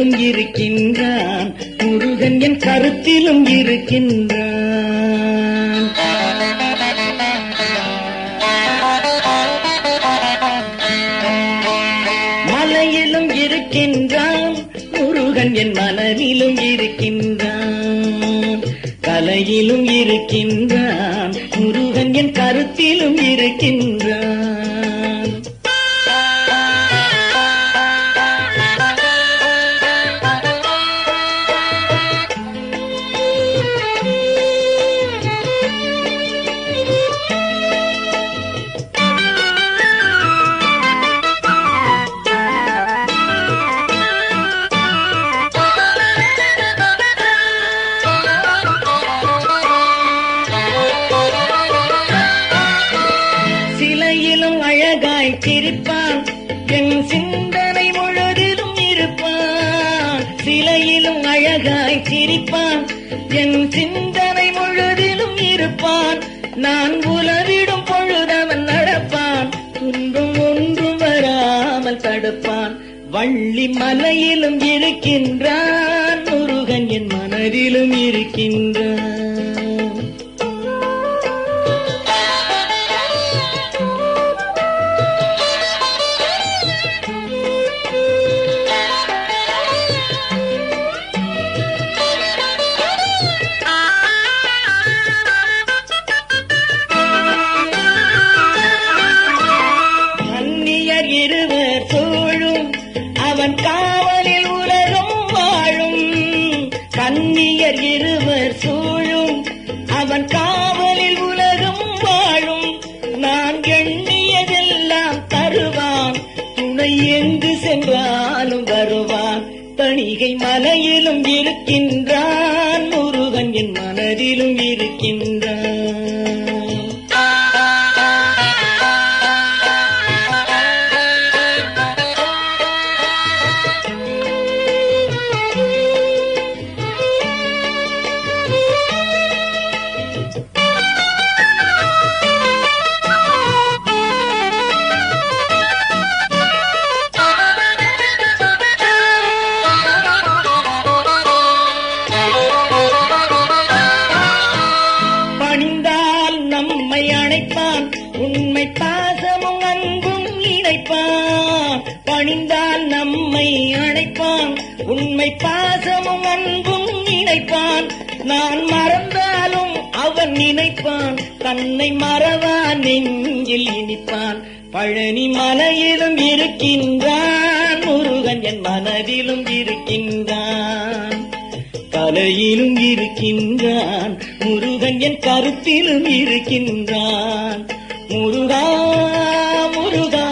மலையிலும் இருக்கின்றான், முருகன் என் கருத்திலும் இருக்கின்றான். மலையிலும் இருக்கின்றான், முருகன் என் மனதிலும் இருக்கின்றான். கலையிலும் இருக்கின்றான், முருகன் என் கருத்திலும் இருக்கின்றான். சிலையிலும் அழகாய் சிரிப்பான், என் சிந்தனை முழுதிலும் இருப்பான். சிலையிலும் அழகாய் சிரிப்பான், என் சிந்தனை முழுதிலும் இருப்பான். நான் உலவிடும் பொழுதவன் நடப்பான், துன்பம் ஒன்றும் வராமல் தடுப்பான். வள்ளி மலையிலும் இருக்கின்றான், முருகன் என் மனதிலும் இருக்கின்றான். இருவர் சூழும் அவன் காவலில் உலகம் வாழும். கன்னியர் இருவர் சூழும் அவன் காவலில் உலகம் வாழும். நான் எண்ணியதெல்லாம் தருவான், துணை எங்கு சென்றாலும் வருவான். தணிகை மலையிலும் இருக்கின்றான், முருகன் என் மனதிலும் இருக்கின்றான். நம்மை அணைப்பான், உண்மை பாசமும் அன்பும் இணைப்பான். பணிந்தால் நம்மை அணைப்பான், உண்மை பாசமும் அன்பும் இணைப்பான். நான் மறந்தாலும் அவன் நினைப்பான், தன்னை மறவான் நெஞ்சில் இனிப்பான். பழனி மலையிலும் இருக்கின்றான், முருகன் என் மனதிலும் இருக்கின்றான். கலையிலும் இருக்கின்றான், முருகன் என் கருத்திலும் இருக்கின்றான். முருகா முருகா